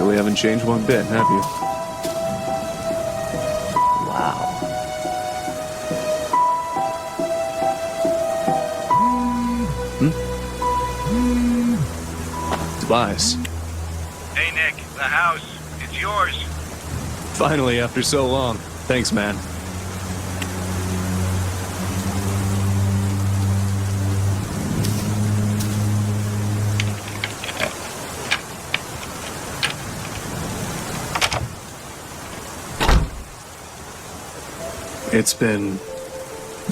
really haven't changed one bit, have you? Wow. Tobias. Hey Nick, the house. It's yours. Finally, after so long. Thanks, man. It's been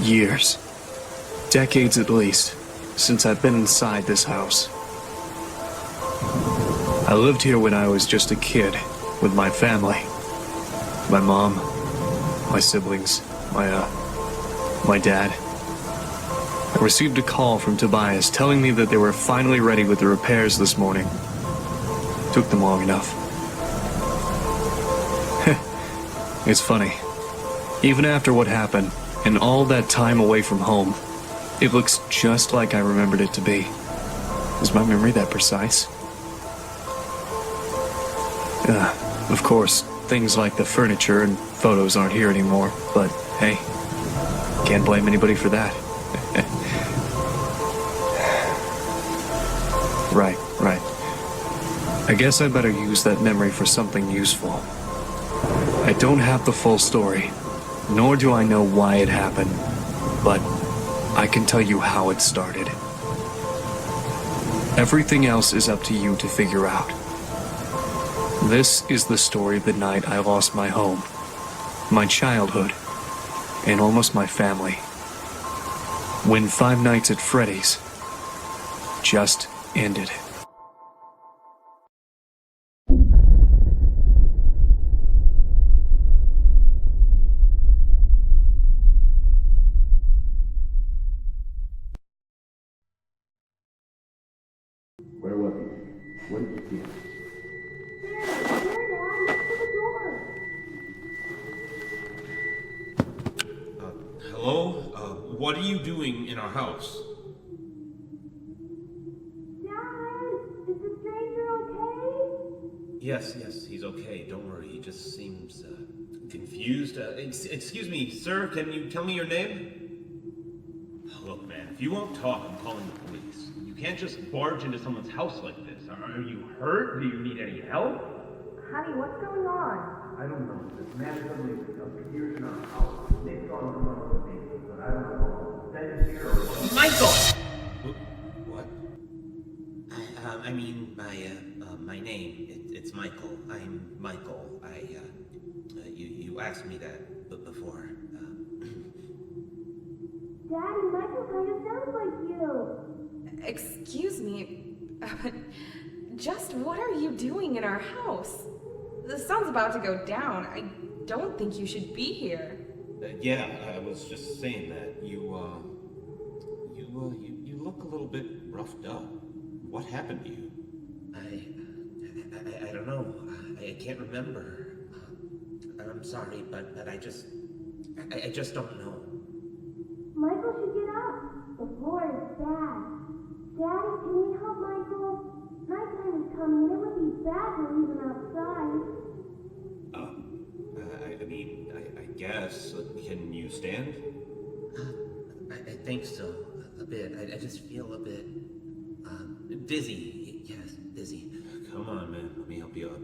years, decades at least, since I've been inside this house. I lived here when I was just a kid with my family. My mom, my siblings, my dad. I received a call from Tobias telling me that they were finally ready with the repairs this morning. Took them long enough. It's funny. Even after what happened, and all that time away from home, it looks just like I remembered it to be. Is my memory that precise? Of course, things like the furniture and photos aren't here anymore, but hey, can't blame anybody for that. Right. I guess I better use that memory for something useful. I don't have the full story. Nor do I know why it happened, but I can tell you how it started. Everything else is up to you to figure out. This is the story of the night I lost my home, my childhood, and almost my family. When 5 nights at Freddy's just ended. Where was he? What did you see? There, Dad, look to the door. Hello? What are you doing in our house? Dad, is the stranger okay? Yes, he's okay. Don't worry. He just seems, confused. Excuse me, sir, can you tell me your name? Look, man, if you won't talk, I'm calling the police. You can't just barge into someone's house like this. Are you hurt? Do you need any help? Honey, what's going on? I don't know. This man suddenly appears in our house. They've gone on the basis, but I don't know. Send it here or what? Michael! What? My name, it's Michael. I'm Michael. You asked me that before. Daddy, Michael kind of sounds like you. Excuse me, just what are you doing in our house? The sun's about to go down. I don't think you should be here. Yeah, I was just saying that. You look a little bit roughed up. What happened to you? I don't know. I can't remember. I'm sorry, but I just don't know. Michael should get up. The floor is bad. Daddy, can we help Michael? Nighttime is coming. It would be bad to leave him outside. I guess. Can you stand? I think so. A bit. I just feel a bit dizzy. Yes, dizzy. Come on, man. Let me help you up.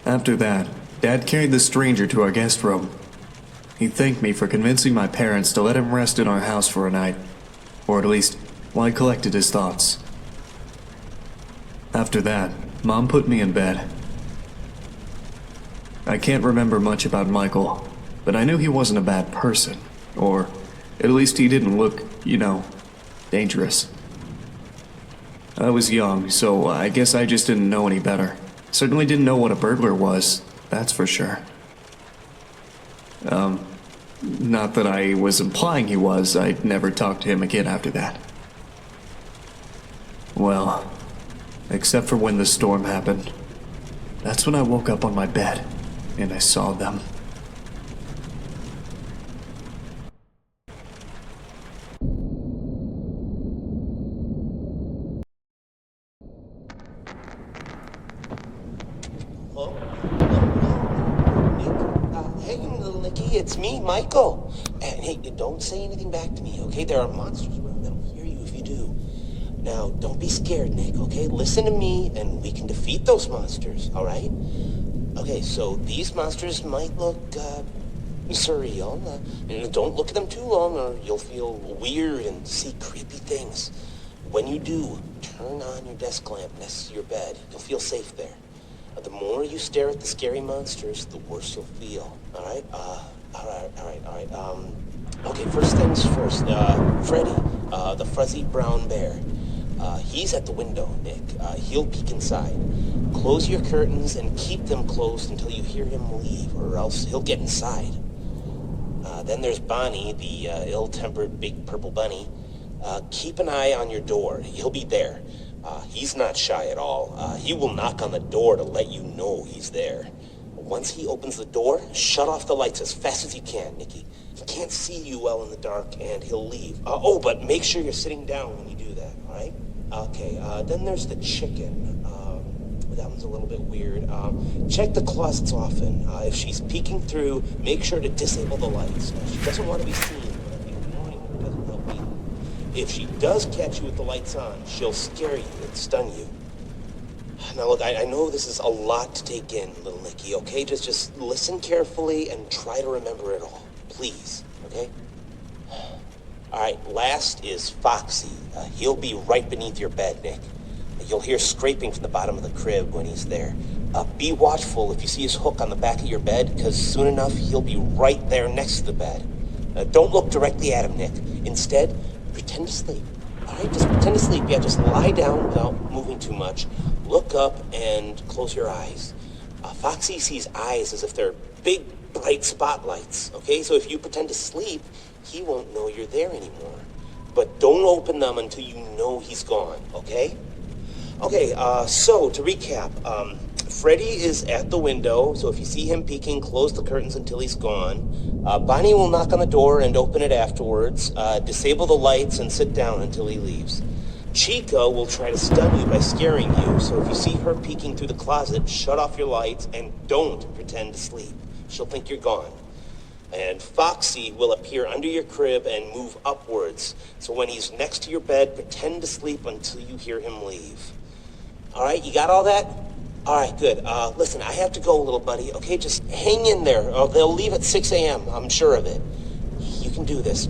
After that, Dad carried the stranger to our guest room. He thanked me for convincing my parents to let him rest in our house for a night, or at least while he collected his thoughts. After that, Mom put me in bed. I can't remember much about Michael, but I knew he wasn't a bad person, or at least he didn't look, dangerous. I was young, so I guess I just didn't know any better. Certainly didn't know what a burglar was, that's for sure. Not that I was implying he was. I'd never talked to him again after that. Well, except for when the storm happened. That's when I woke up on my bed, and I saw them. it's me, Michael. And hey, don't say anything back to me, okay? There are monsters around that'll hear you if you do. Now, don't be scared, Nick, okay? Listen to me, and we can defeat those monsters, all right? Okay, so these monsters might look, surreal. Don't look at them too long, or you'll feel weird and see creepy things. When you do, turn on your desk lamp next to your bed. You'll feel safe there. The more you stare at the scary monsters, the worse you'll feel, all right? All right. Okay, first things first. Freddy, the fuzzy brown bear. He's at the window, Nick. He'll peek inside. Close your curtains and keep them closed until you hear him leave, or else he'll get inside. Then there's Bonnie, the ill-tempered big purple bunny. Keep an eye on your door. He'll be there. He's not shy at all. He will knock on the door to let you know he's there. Once he opens the door, shut off the lights as fast as you can, Nicky. He can't see you well in the dark, and he'll leave. But make sure you're sitting down when you do that, all right? Okay, then there's the chicken. That one's a little bit weird. Check the closets often. If she's peeking through, make sure to disable the lights. She doesn't want to be seen, but ignoring her doesn't help either. If she does catch you with the lights on, she'll scare you and stun you. Now look, I know this is a lot to take in, little Nicky, okay? Just listen carefully and try to remember it all. Please, okay? All right, last is Foxy. He'll be right beneath your bed, Nick. You'll hear scraping from the bottom of the crib when he's there. Be watchful if you see his hook on the back of your bed, because soon enough, he'll be right there next to the bed. Don't look directly at him, Nick. Instead, pretend to sleep. All right, just pretend to sleep. Yeah, just lie down without moving too much. Look up and close your eyes. Foxy sees eyes as if they're big, bright spotlights, okay? So if you pretend to sleep, he won't know you're there anymore. But don't open them until you know he's gone, okay? Okay, so to recap, Freddy is at the window, so if you see him peeking, close the curtains until he's gone. Bonnie will knock on the door and open it afterwards. Disable the lights and sit down until he leaves. Chica will try to stun you by scaring you, so if you see her peeking through the closet, shut off your lights and don't pretend to sleep. She'll think you're gone. And Foxy will appear under your crib and move upwards, so when he's next to your bed, pretend to sleep until you hear him leave. All right, you got all that? All right, good. Listen, I have to go, little buddy, okay? Just hang in there. They'll leave at 6 a.m., I'm sure of it. You can do this.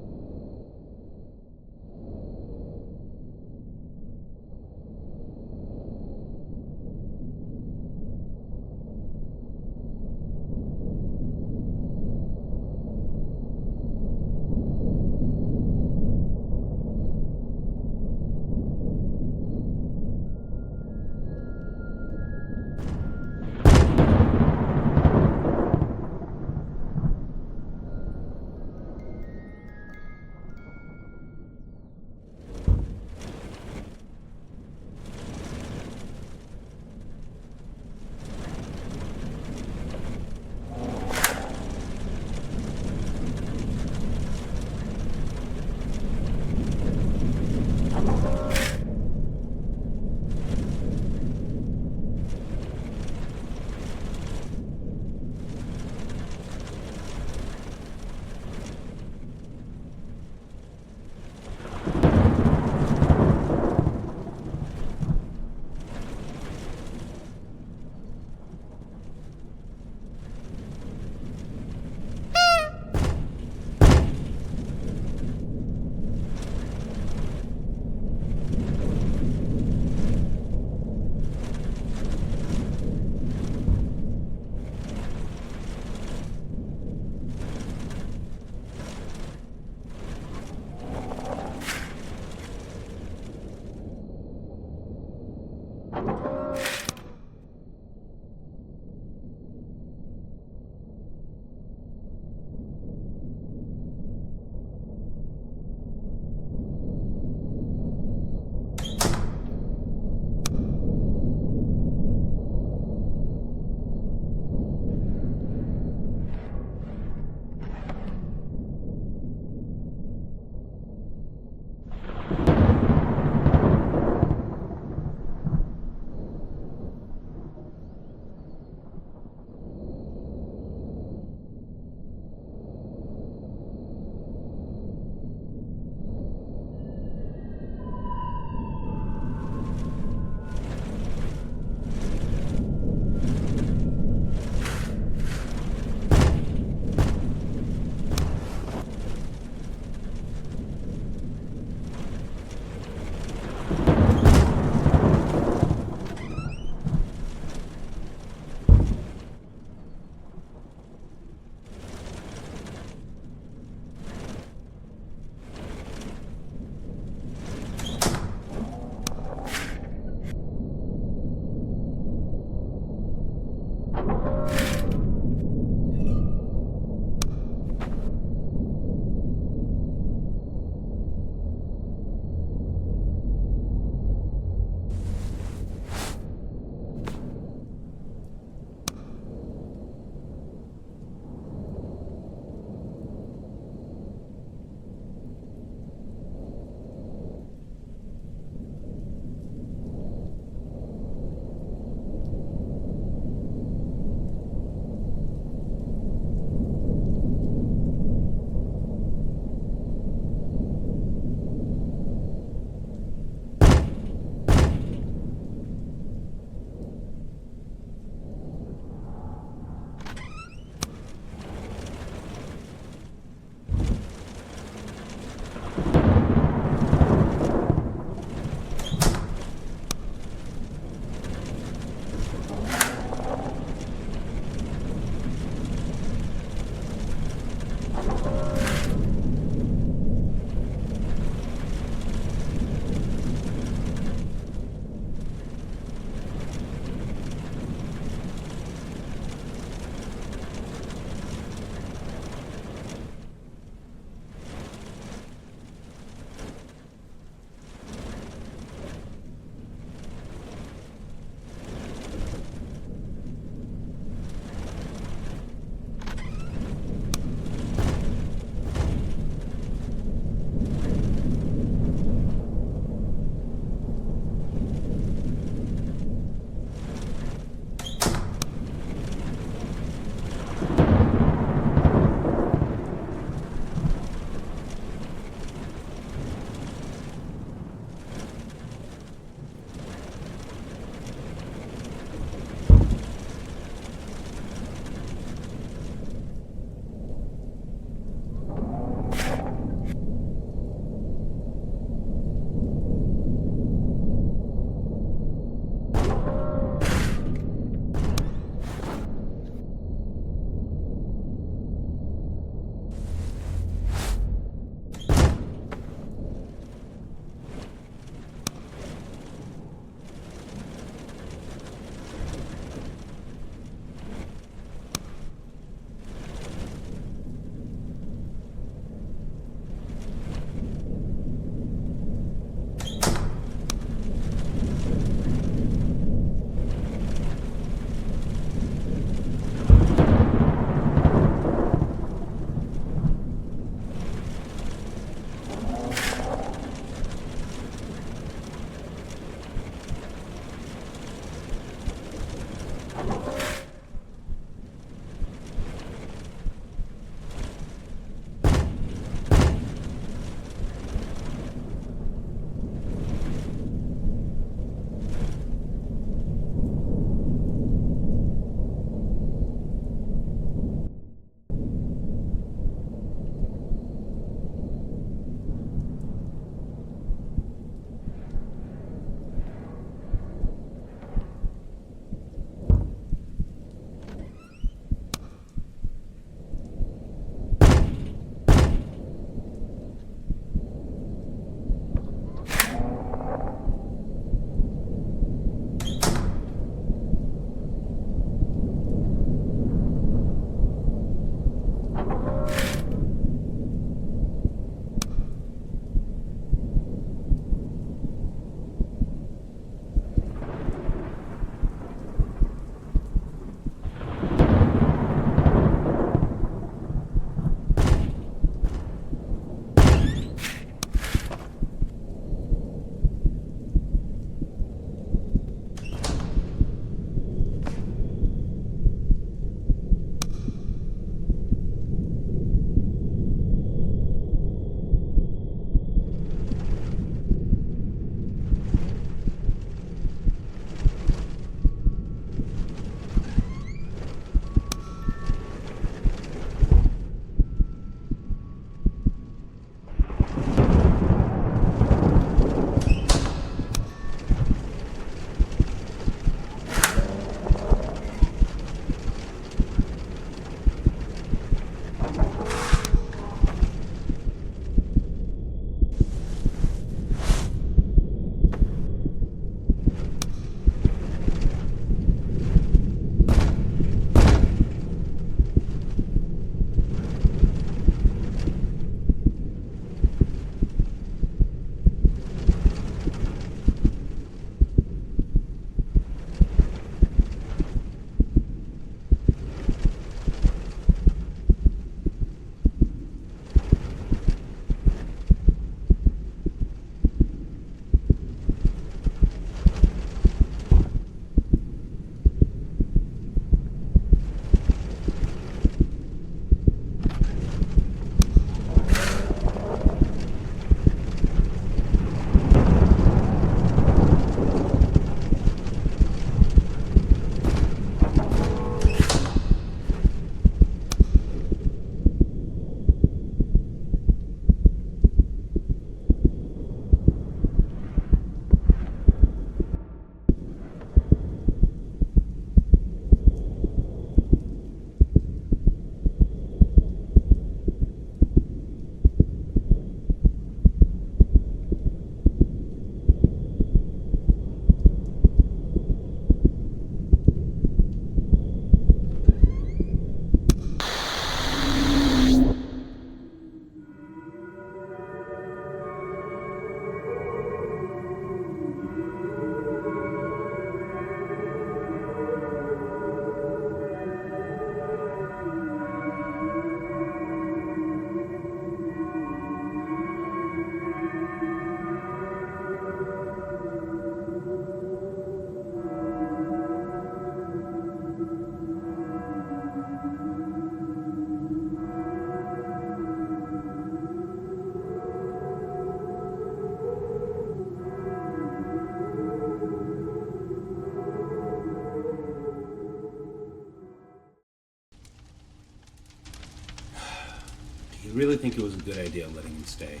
You really think it was a good idea letting him stay?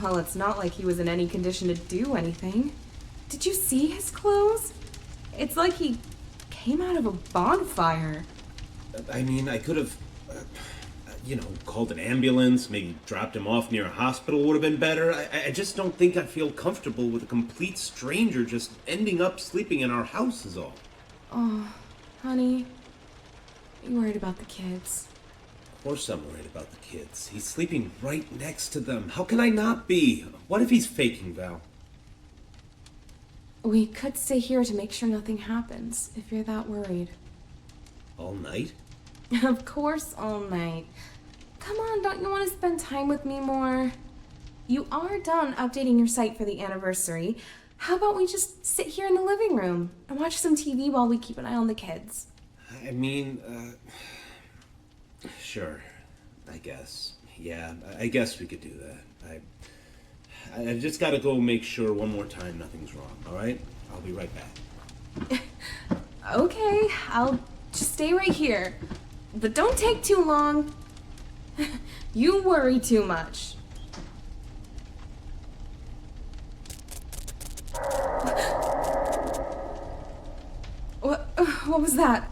Well, it's not like he was in any condition to do anything. Did you see his clothes? It's like he came out of a bonfire. I mean, I could have, called an ambulance, maybe dropped him off near a hospital would have been better. I just don't think I feel comfortable with a complete stranger just ending up sleeping in our house is all. Oh, honey, you worried about the kids? Of course I'm worried about the kids. He's sleeping right next to them. How can I not be? What if he's faking, Val? We could stay here to make sure nothing happens, if you're that worried. All night? Of course, all night. Come on, don't you want to spend time with me more? You are done updating your site for the anniversary. How about we just sit here in the living room and watch some TV while we keep an eye on the kids? I mean, sure, I guess. Yeah, I guess we could do that. I've just got to go make sure one more time nothing's wrong, all right? I'll be right back. Okay, I'll just stay right here. But don't take too long. You worry too much. What was that?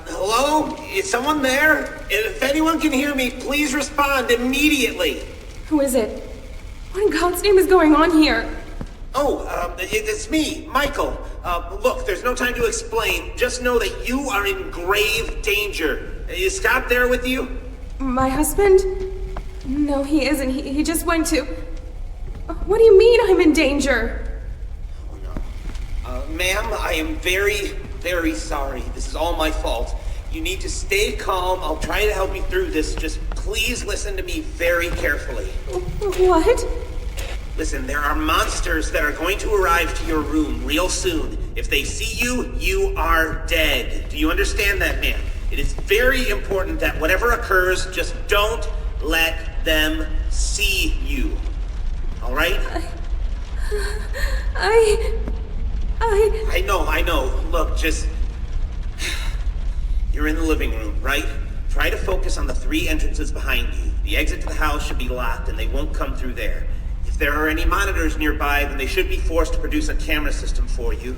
Hello? Is someone there? If anyone can hear me, please respond immediately. Who is it? What in God's name is going on here? It's me, Michael. Look, there's no time to explain. Just know that you are in grave danger. Is Scott there with you? My husband? No, he isn't. He just went to... What do you mean I'm in danger? Oh, no. Ma'am, I am very, very sorry. This is all my fault. You need to stay calm. I'll try to help you through this. Just please listen to me very carefully. What? Listen, there are monsters that are going to arrive to your room real soon. If they see you, you are dead. Do you understand that, ma'am? It is very important that whatever occurs, just don't let them see you. All right? I know. Look, just... You're in the living room, right? Try to focus on the 3 entrances behind you. The exit to the house should be locked, and they won't come through there. If there are any monitors nearby, then they should be forced to produce a camera system for you.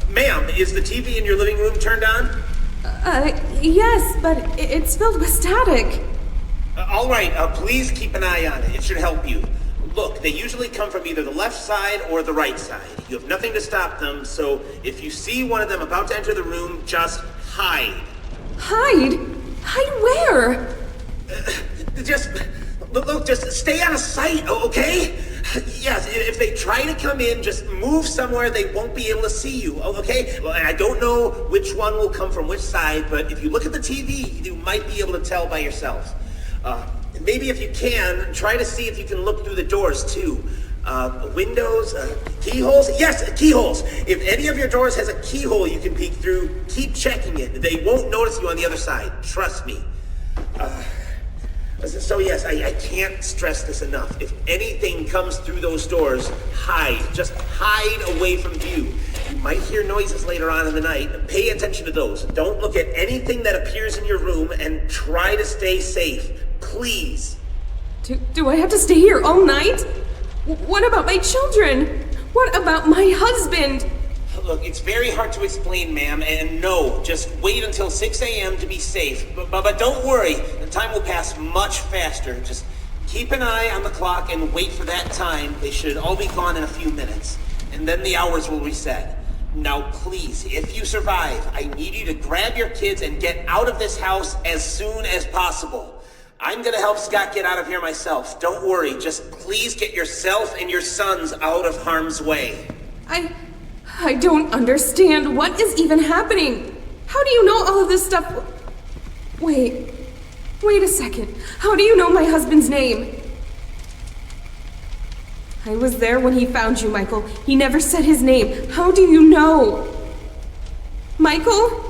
Ma'am, is the TV in your living room turned on? Yes, but it's filled with static. All right, please keep an eye on it. It should help you. Look, they usually come from either the left side or the right side. You have nothing to stop them, so if you see one of them about to enter the room, just hide. Hide? Hide where? Just stay out of sight, okay? Yes, if they try to come in, just move somewhere they won't be able to see you, okay? Well, I don't know which one will come from which side, but if you look at the TV, you might be able to tell by yourself. Maybe if you can, try to see if you can look through the doors, too. Windows, keyholes? Yes, keyholes. If any of your doors has a keyhole you can peek through, keep checking it. They won't notice you on the other side. Trust me. So yes, I can't stress this enough. If anything comes through those doors, hide. Just hide away from view. You might hear noises later on in the night. Pay attention to those. Don't look at anything that appears in your room and try to stay safe. Please. Do I have to stay here all night? What about my children? What about my husband? Look, it's very hard to explain, ma'am, and no, just wait until 6 a.m. to be safe. But don't worry, the time will pass much faster. Just keep an eye on the clock and wait for that time. They should all be gone in a few minutes, and then the hours will reset. Now, please, if you survive, I need you to grab your kids and get out of this house as soon as possible. I'm gonna help Scott get out of here myself. Don't worry, just please get yourself and your sons out of harm's way. I don't understand. What is even happening? How do you know all of this stuff? Wait a second. How do you know my husband's name? I was there when he found you, Michael. He never said his name. How do you know? Michael?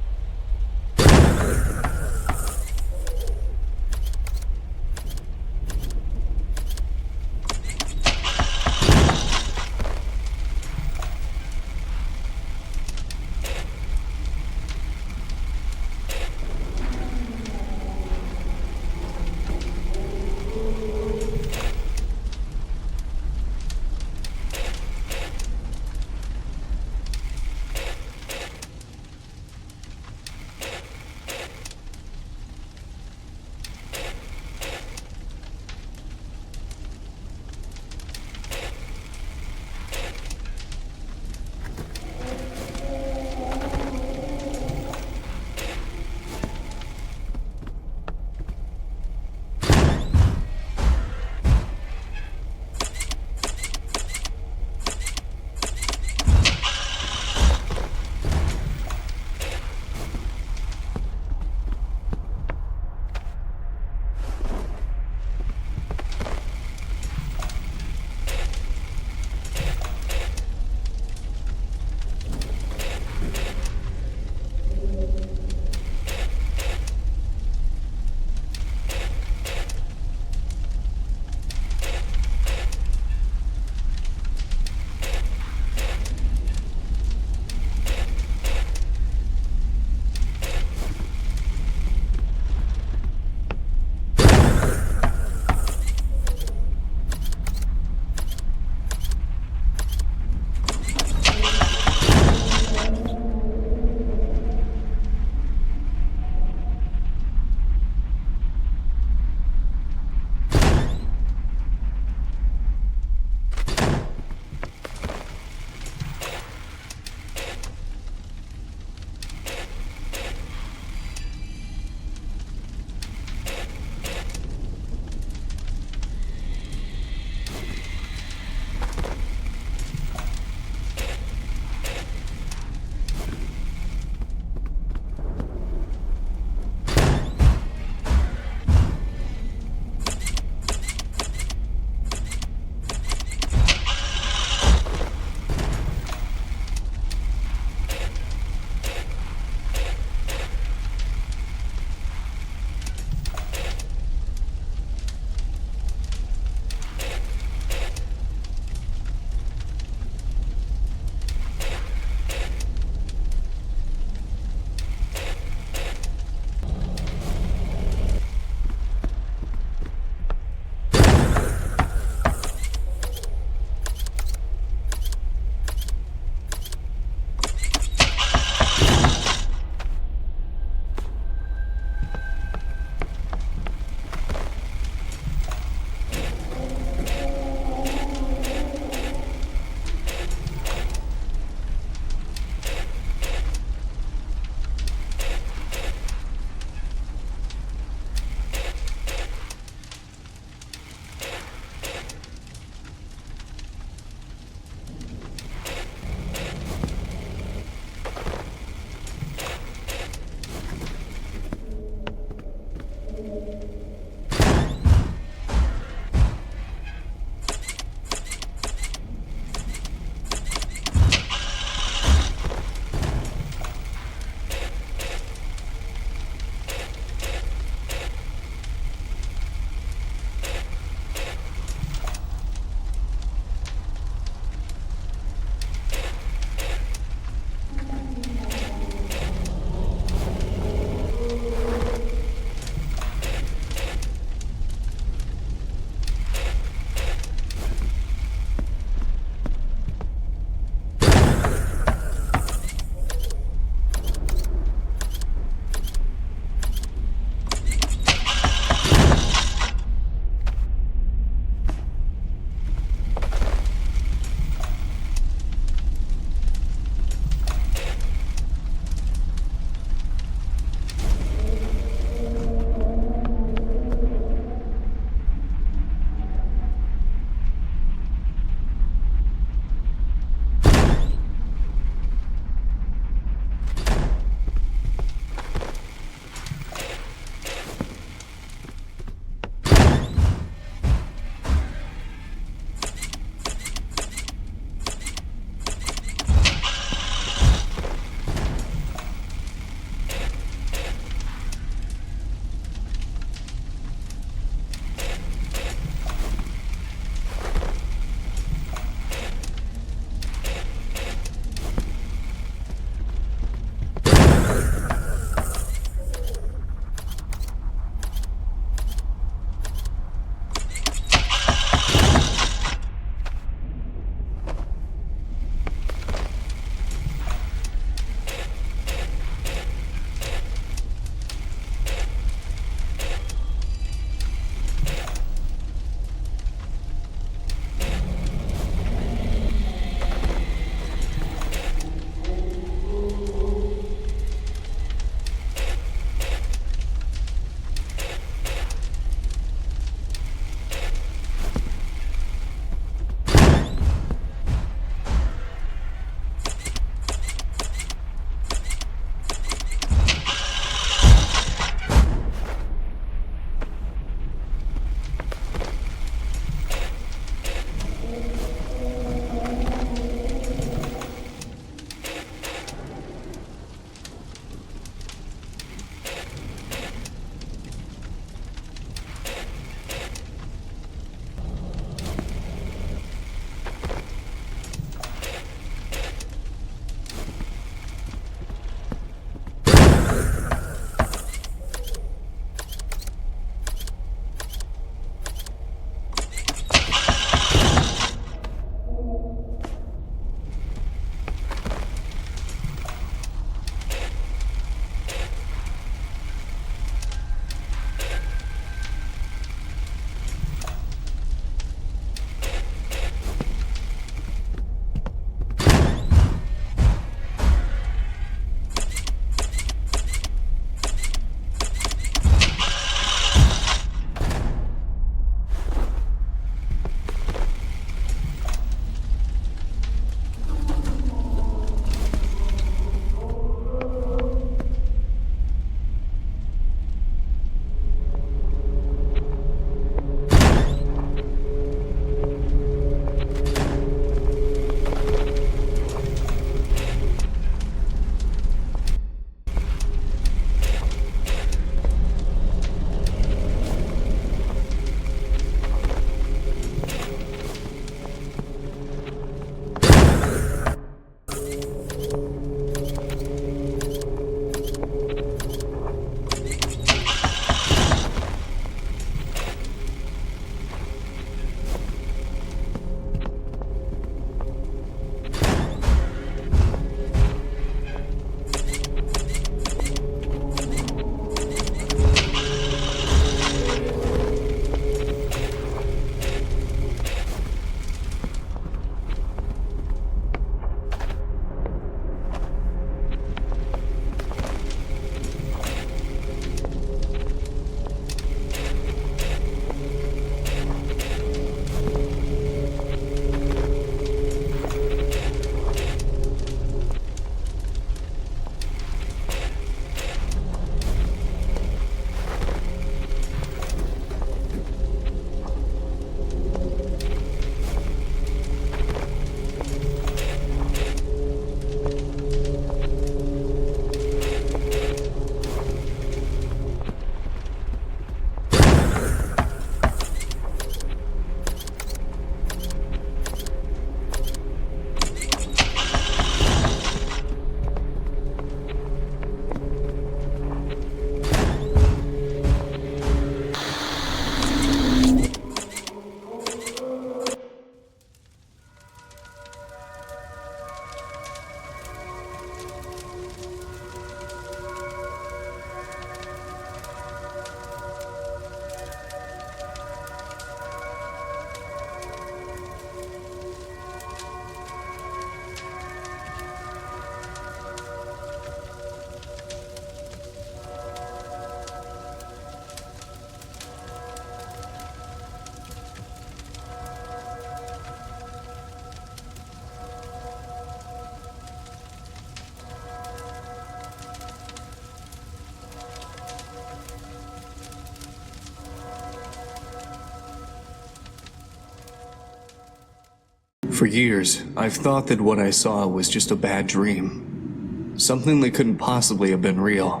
For years, I've thought that what I saw was just a bad dream. Something that couldn't possibly have been real.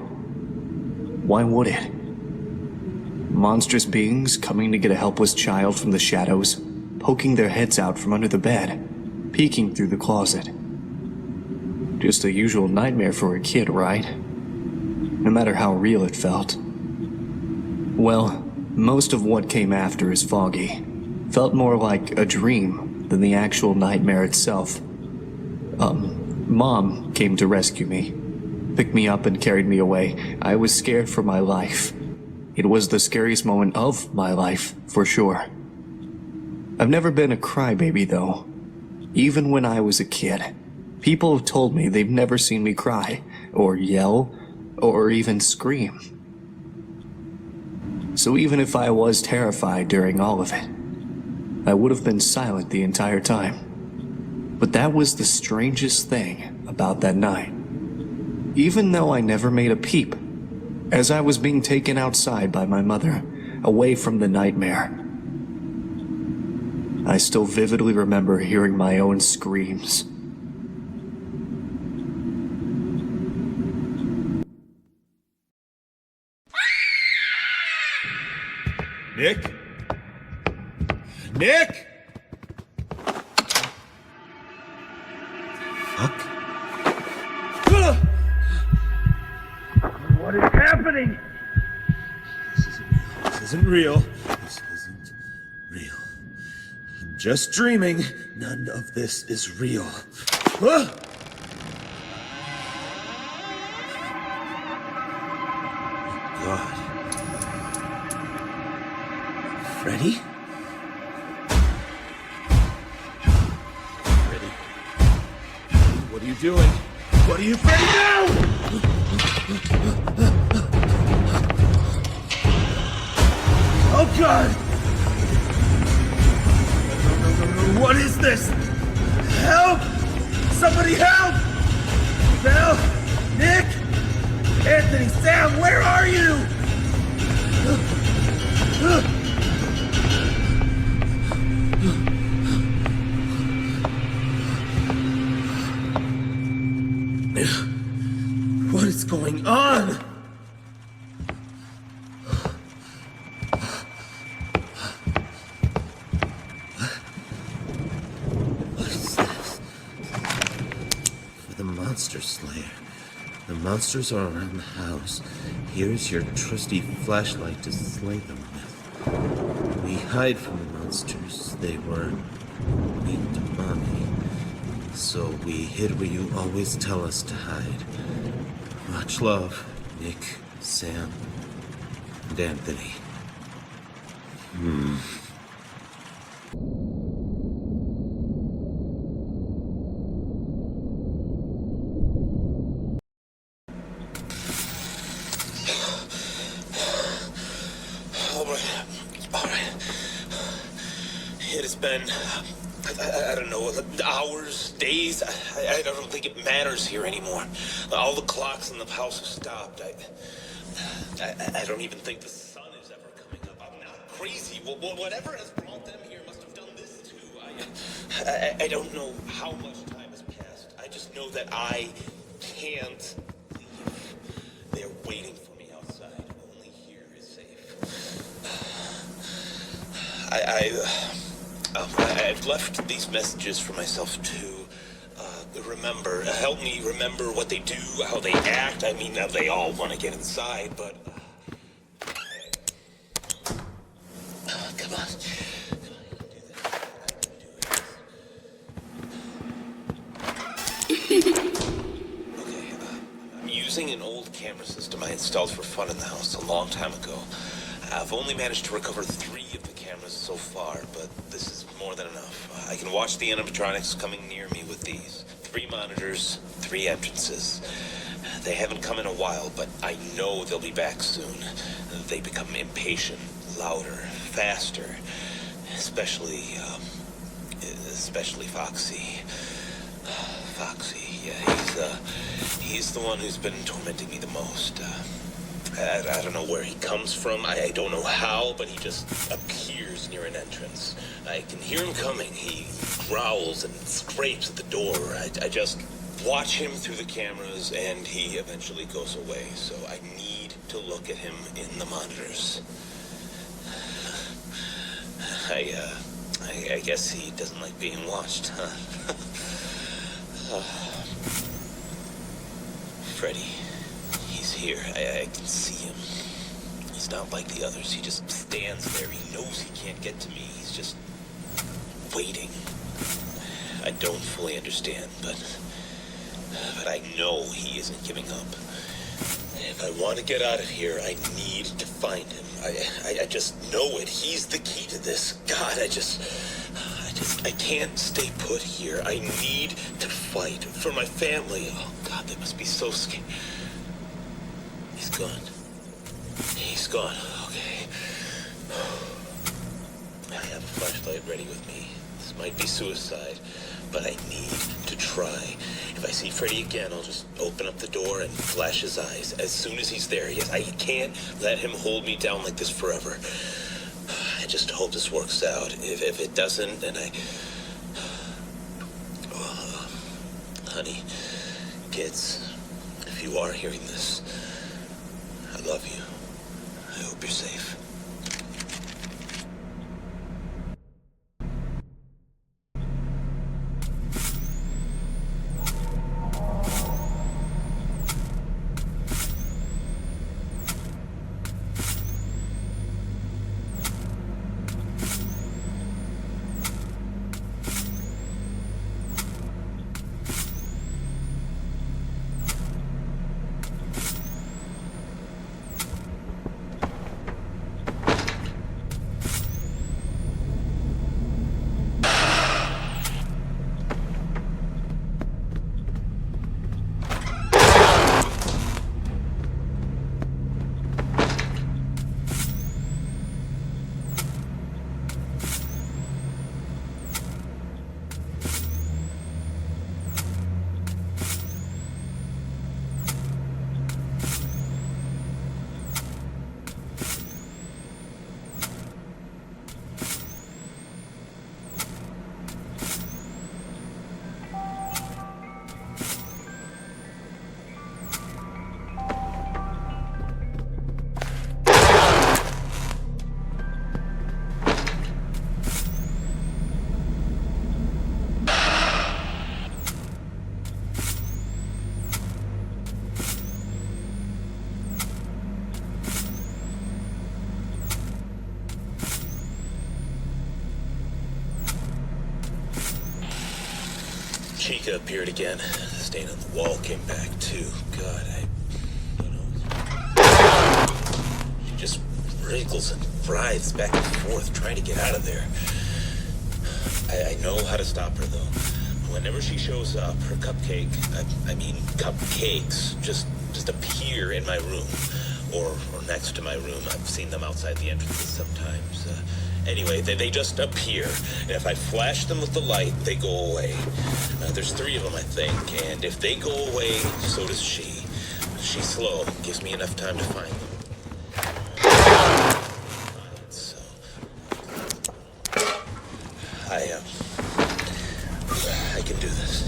Why would it? Monstrous beings coming to get a helpless child from the shadows, poking their heads out from under the bed, peeking through the closet. Just a usual nightmare for a kid, right? No matter how real it felt. Well, most of what came after is foggy. Felt more like a dream than the actual nightmare itself. Mom came to rescue me. Picked me up and carried me away. I was scared for my life. It was the scariest moment of my life, for sure. I've never been a crybaby, though. Even when I was a kid, people have told me they've never seen me cry, or yell, or even scream. So even if I was terrified during all of it, I would have been silent the entire time. But that was the strangest thing about that night. Even though I never made a peep, as I was being taken outside by my mother, away from the nightmare, I still vividly remember hearing my own screams. Nick? Nick? Fuck. What is happening? This isn't real. This isn't real. I'm just dreaming. None of this is real. Ah! God. Freddy? Freddy. What are you doing? What are you, Freddy? No! Oh God! No. What is this? Help! Somebody help! Belle? Nick? Anthony? Sam, where are you? What is going on? What is this? For the monster slayer. The monsters are around the house. Here's your trusty flashlight to slay them with. We hide from the monsters. They were weak to mommy. So we hid where you always tell us to hide. Much love, Nick, Sam, and Anthony. All right. It has been, I don't know, hours, days. I don't think it matters here anymore. All the clocks in the house have stopped. I don't even think the sun is ever coming up. I'm not crazy. Well, whatever has brought them here must have done this too. I don't know how much time has passed. I just know that I can't leave. They're waiting for me outside. Only here is safe. I've left these messages for myself too. Remember, help me remember what they do, how they act. I mean, they all want to get inside, but come on. Okay, I'm using an old camera system I installed for fun in the house a long time ago. I've only managed to recover 3 of the cameras so far, but this is more than enough. I can watch the animatronics coming near me with these. 3 monitors, 3 entrances. They haven't come in a while, but I know they'll be back soon. They become impatient, louder, faster. Especially Foxy. Foxy, yeah, he's the one who's been tormenting me the most. I don't know where he comes from. I don't know how, but he just appears near an entrance. I can hear him coming. He growls and scrapes at the door. I just watch him through the cameras, and he eventually goes away. So I need to look at him in the monitors. I guess he doesn't like being watched, huh? Freddy, he's here. I can see him. He's not like the others. He just stands there. He knows he can't get to me. He's just waiting. I don't fully understand, but I know he isn't giving up. If I want to get out of here, I need to find him. I just know it. He's the key to this. God, I can't stay put here. I need to fight for my family. Oh, God, they must be so scared. He's gone. He's gone. Okay. I have a flashlight ready with me. This might be suicide, but I need to try. If I see Freddy again, I'll just open up the door and flash his eyes as soon as he's there. Yes, I can't let him hold me down like this forever. I just hope this works out. If it doesn't, then honey, kids, if you are hearing this, I love you. I hope you're safe. Chica appeared again. The stain on the wall came back too. God, I don't know. She just wriggles and writhes back and forth, trying to get out of there. I know how to stop her though. Whenever she shows up, her cupcakes, just appear in my room or next to my room. I've seen them outside the entrances sometimes. Anyway, they just appear, and if I flash them with the light, they go away. There's 3 of them, I think, and if they go away, so does she. She's slow, gives me enough time to find them. So, I can do this.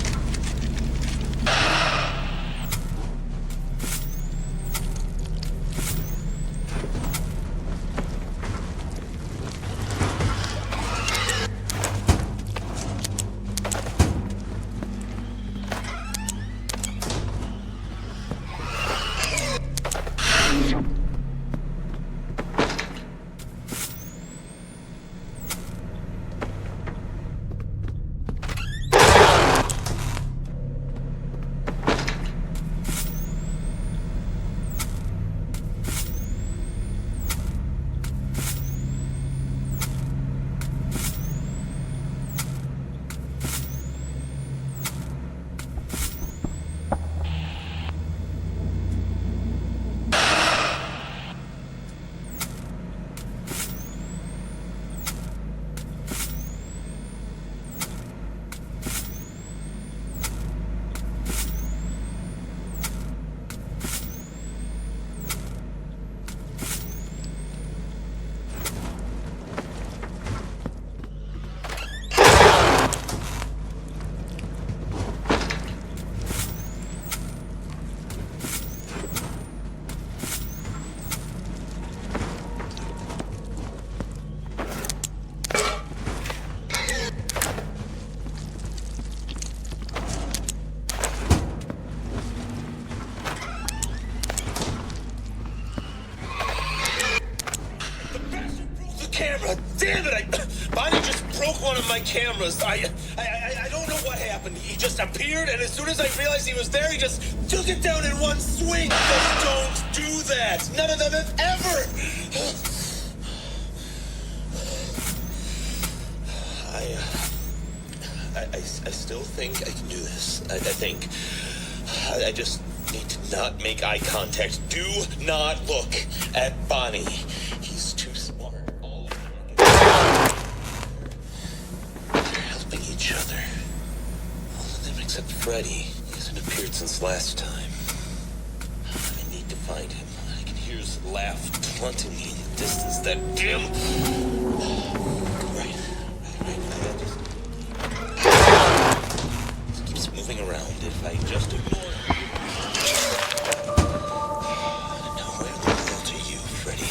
my cameras. I don't know what happened. He just appeared, and as soon as I realized he was there, he just took it down in one swing. Just don't do that. None of them have ever. I still think I can do this. I think. I just need to not make eye contact. Do not look at Bonnie. He's too smart. All of them are helping each other. All of them except Freddy. He hasn't appeared since last time. I need to find him. I can hear his laugh taunting me in the distance. That damn... Right. Just keeps moving around. If I just ignore him... Now where the world are you, Freddy?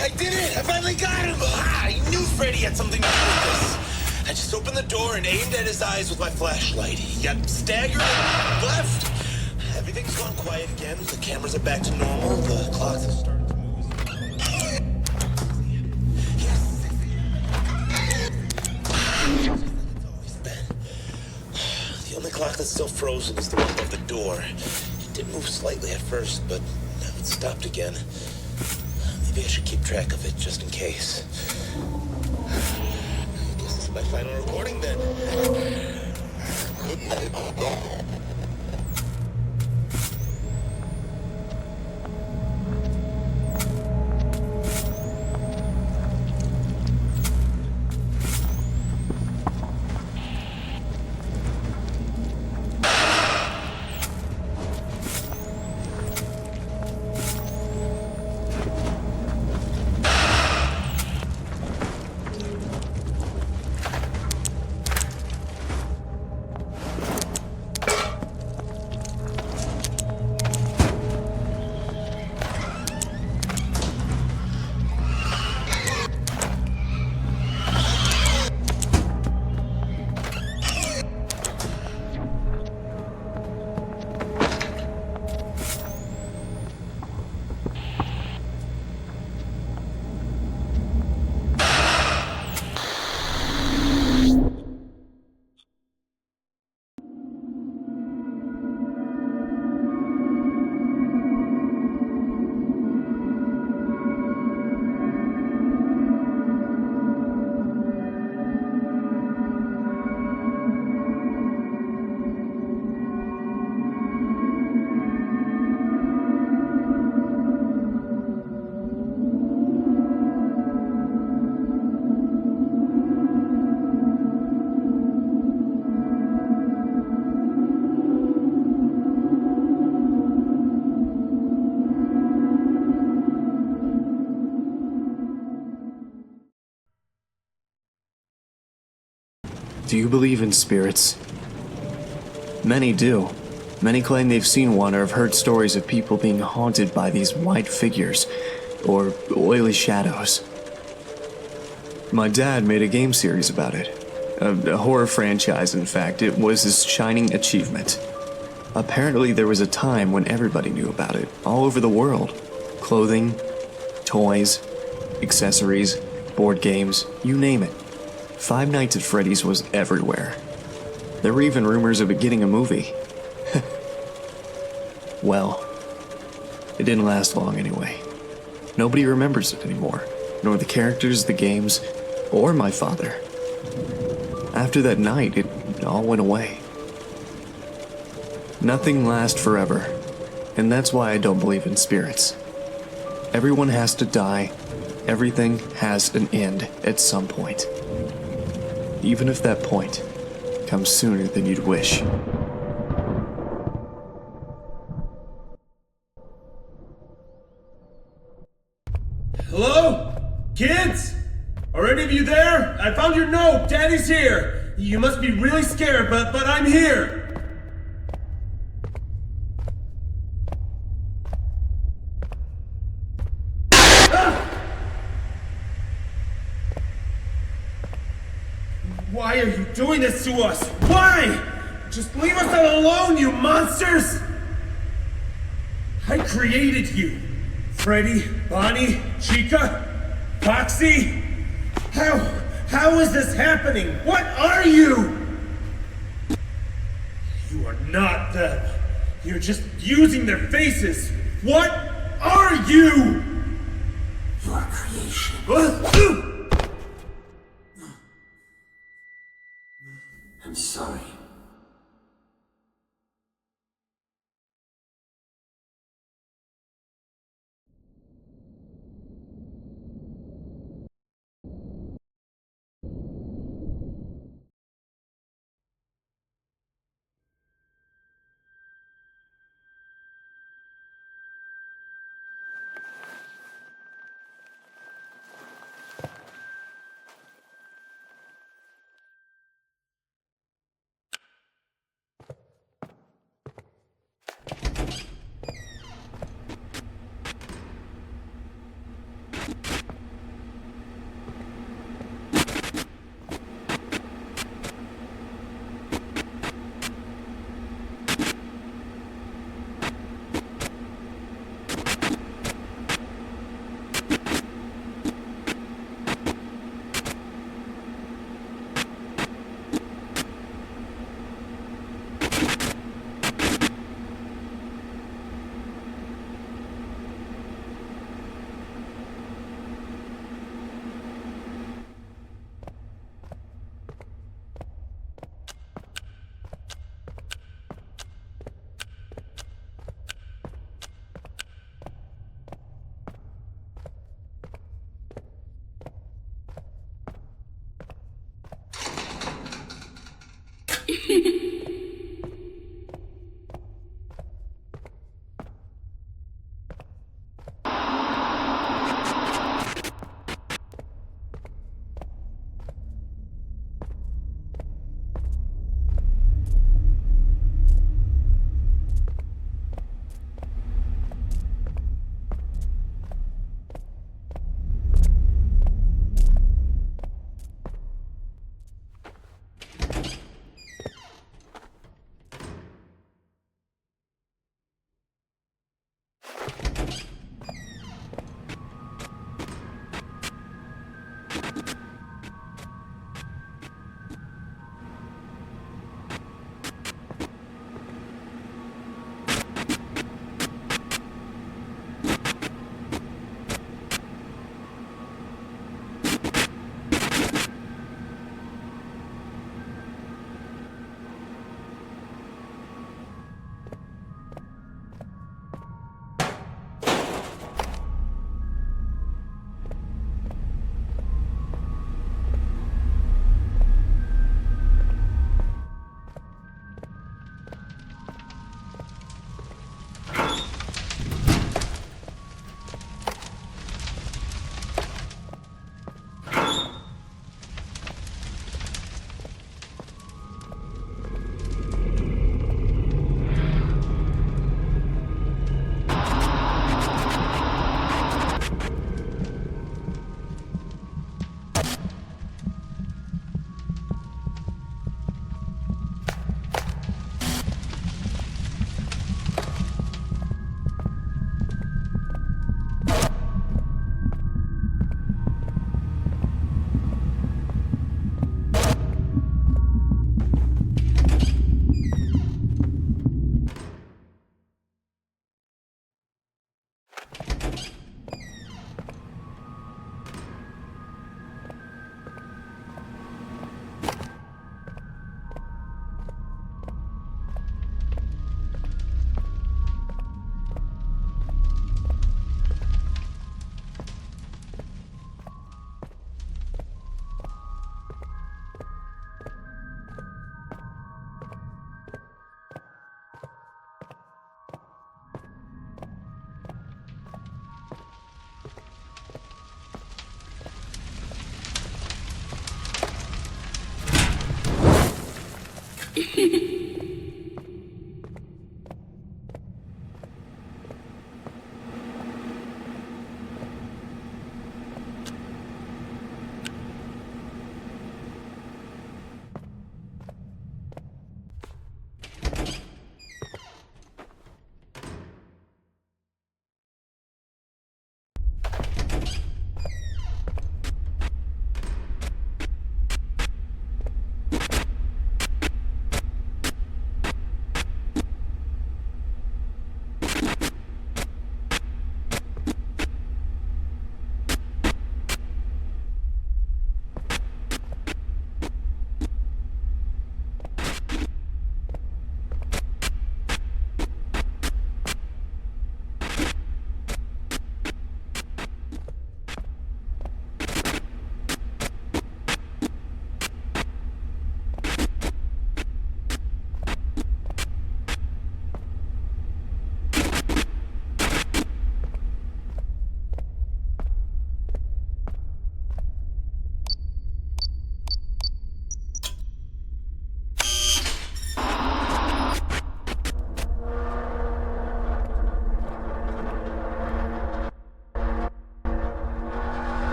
I did it! I finally got him! I knew Freddy had something to do with this. I just opened the door and aimed at his eyes with my flashlight. He got staggered and left. Everything's gone quiet again. The cameras are back to normal. The clocks have started to move. Yes. It's always been. The only clock that's still frozen is the one above the door. It did move slightly at first, but now it stopped again. Maybe I should keep track of it, just in case. I guess this is my final recording, then. Good night. Do you believe in spirits? Many do. Many claim they've seen one or have heard stories of people being haunted by these white figures, or oily shadows. My dad made a game series about it. A horror franchise, in fact. It was his shining achievement. Apparently there was a time when everybody knew about it, all over the world. Clothing, toys, accessories, board games, you name it. Five Nights at Freddy's was everywhere. There were even rumors of it getting a movie. Well, it didn't last long anyway. Nobody remembers it anymore, nor the characters, the games, or my father. After that night, it all went away. Nothing lasts forever, and that's why I don't believe in spirits. Everyone has to die. Everything has an end at some point. Even if that point comes sooner than you'd wish. Hello? Kids? Are any of you there? I found your note. Daddy's here. You must be really scared, but I'm here. Why are you doing this to us? Why? Just leave us alone, you monsters! I created you. Freddy, Bonnie, Chica, Foxy. How is this happening? What are you? You are not them. You're just using their faces. What are you? Your creation. I'm sorry.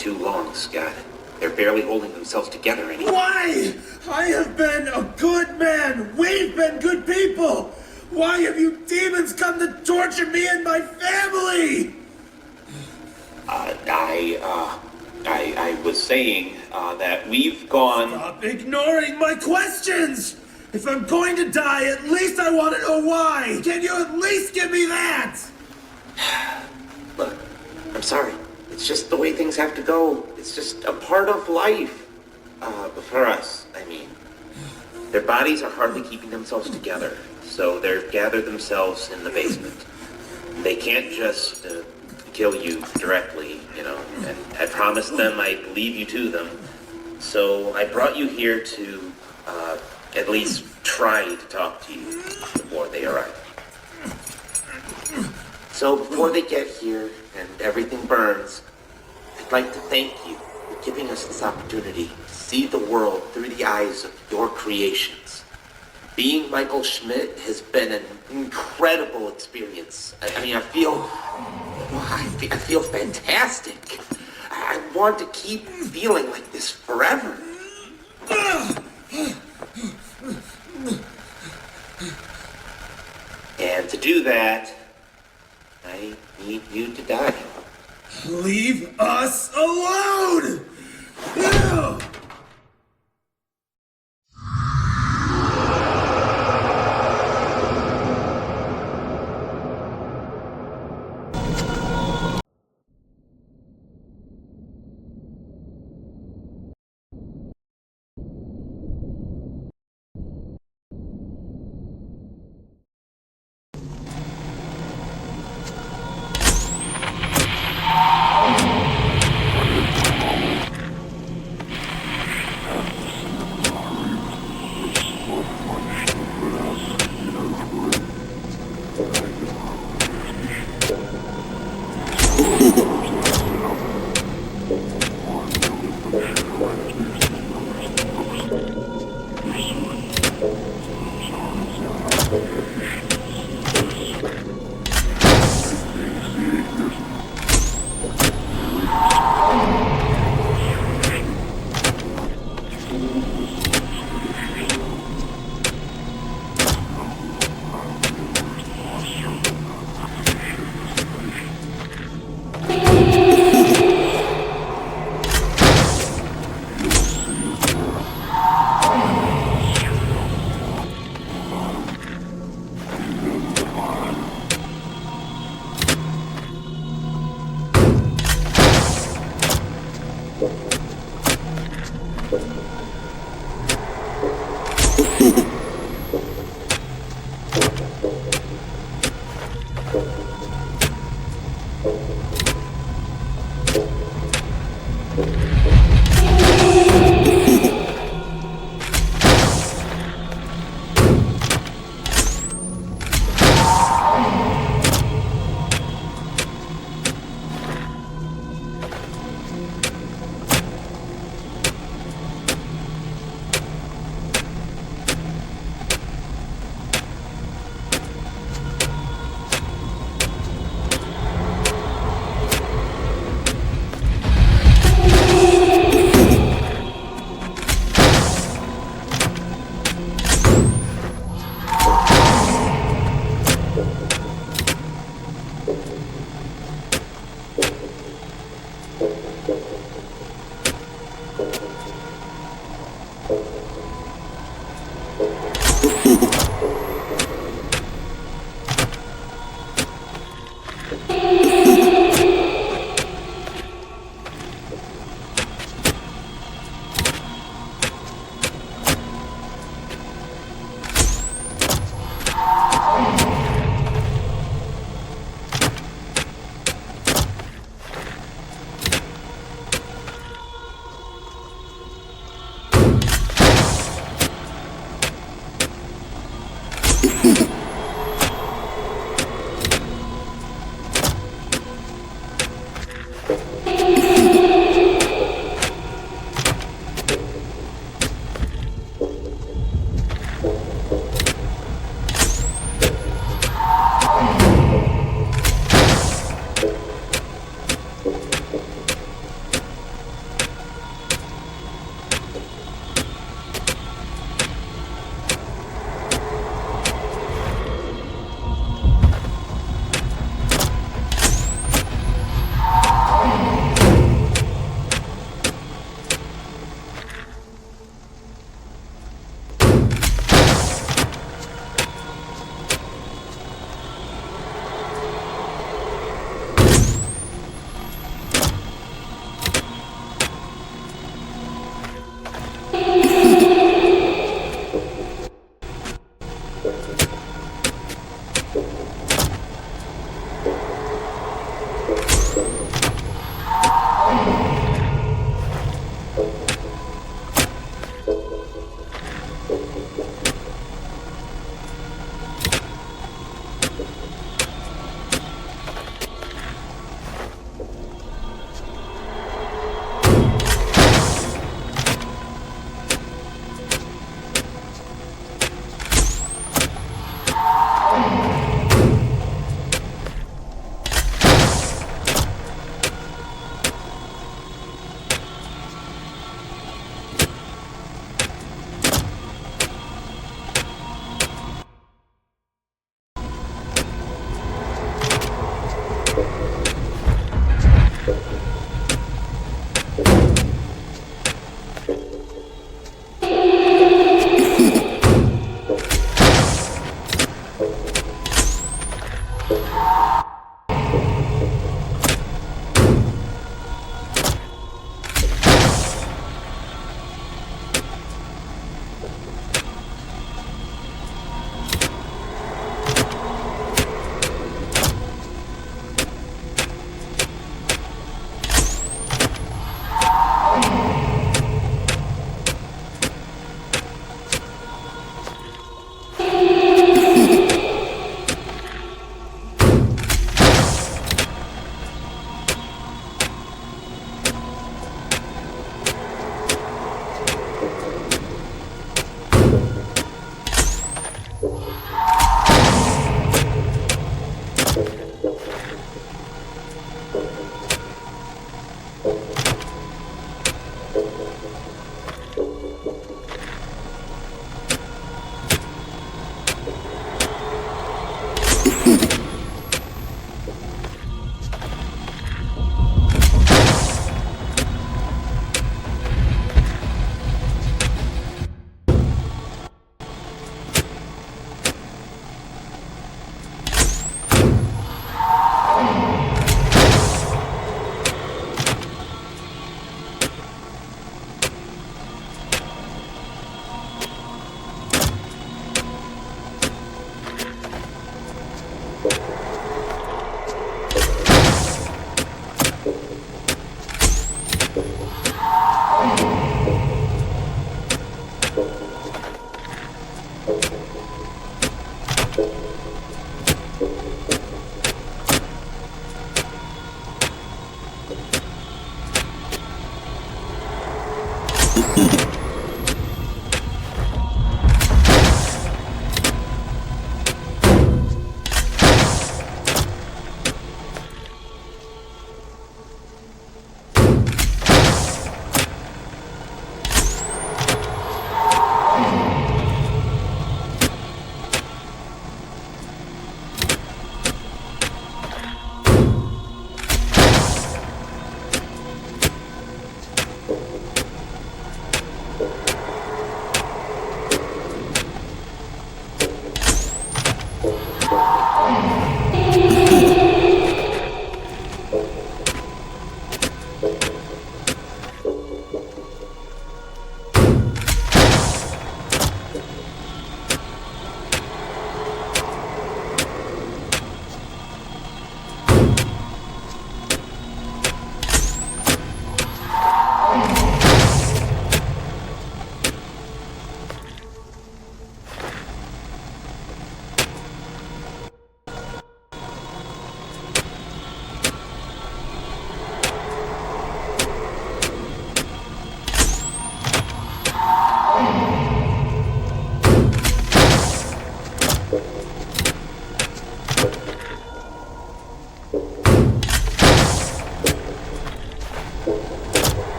too long, Scott. They're barely holding themselves together anymore. Why? I have been a good man. We've been good people. Why have you demons come to torture me and my family? I was saying, that we've gone... Stop ignoring my questions! If I'm going to die, at least I want to know why! Can you at least give me that? Look, I'm sorry. It's just the way things have to go. It's just a part of life. For us, I mean. Their bodies are hardly keeping themselves together, so they've gathered themselves in the basement. They can't just kill you directly, you know, and I promised them I'd leave you to them. So I brought you here to at least try to talk to you before they arrive. So before they get here and everything burns, I'd like to thank you for giving us this opportunity to see the world through the eyes of your creations. Being Michael Schmidt has been an incredible experience. I mean, I feel fantastic. I want to keep feeling like this forever. And to do that, I need you to die. Leave us alone!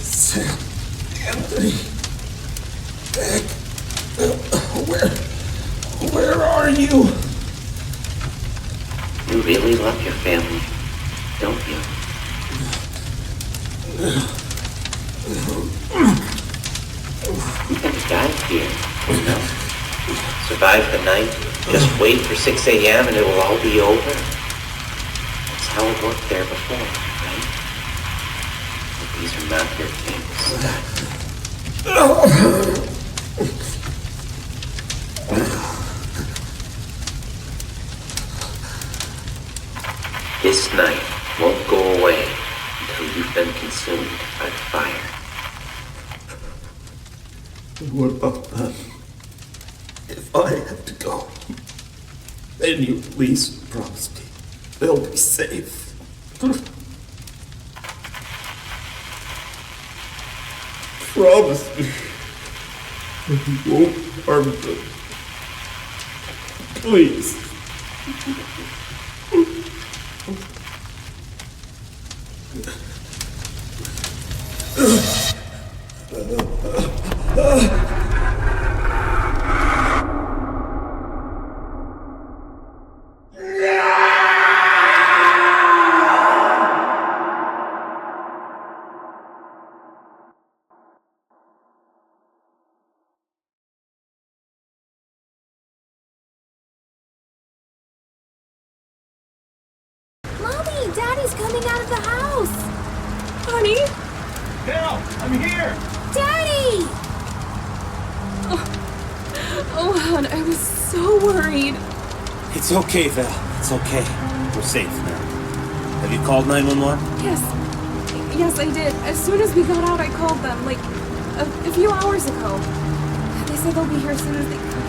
Sam, Anthony, Nick, where are you? You really love your family, don't you? You can die here, you know? Survive the night, just wait for 6 a.m. and it will all be over. That's how it worked there before, right? But these are not your things, Scott. This night won't go away until you've been consumed by the fire. What about them? If I have to go, then you at least promise me they'll be safe. Promise me that you won't harm them. Please. Mommy, Daddy's coming out of the house. Honey? Dale, I'm here! Daddy! Oh, hon, I was so worried. It's okay, Val. It's okay. We're safe now. Have you called 911? Yes, I did. As soon as we got out, I called them, like, a few hours ago. They said they'll be here as soon as they could.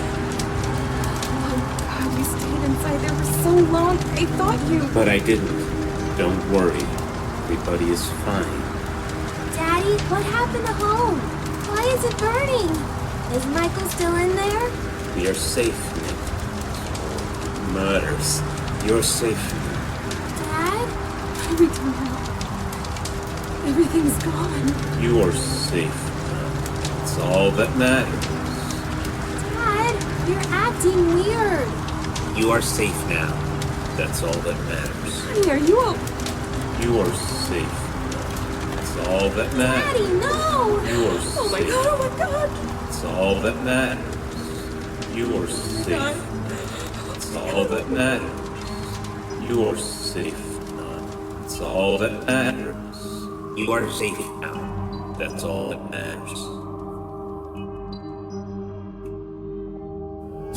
Oh, God, we stayed inside there for so long. I thought you... But I didn't. Don't worry. Everybody is fine. Daddy, what happened to home? Why is it burning? Is Michael still in there? We are safe, Nick. Matters. You're safe now. Dad? We don't know. Everything's gone. You are safe now. It's all that matters. Dad, you're acting weird. You are safe now. That's all that matters. Honey, are you okay? You are safe now. That's all that matters. Daddy, no! You are Oh my safe. God, oh my God! That's all that matters. You are safe. That's all that matters. You are safe now. That's all that matters. You are safe now. That's all that matters.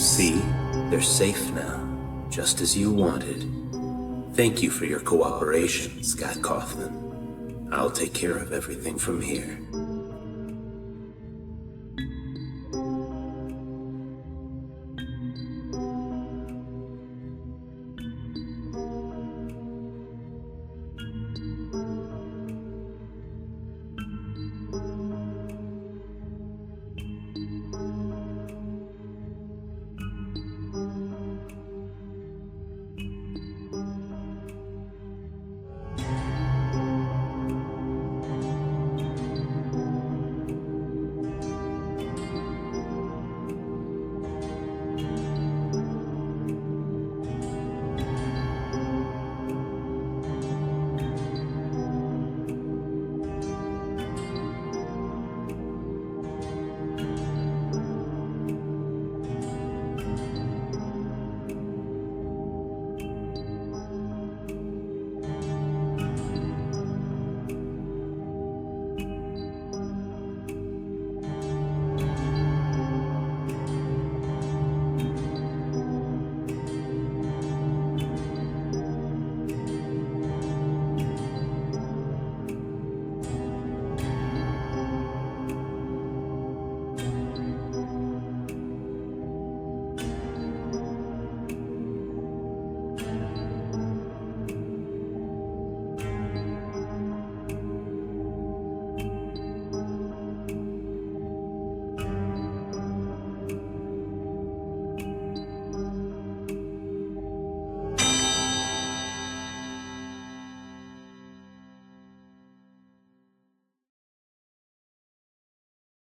See? They're safe now. Just as you wanted. Thank you for your cooperation, Scott Cawthon. I'll take care of everything from here.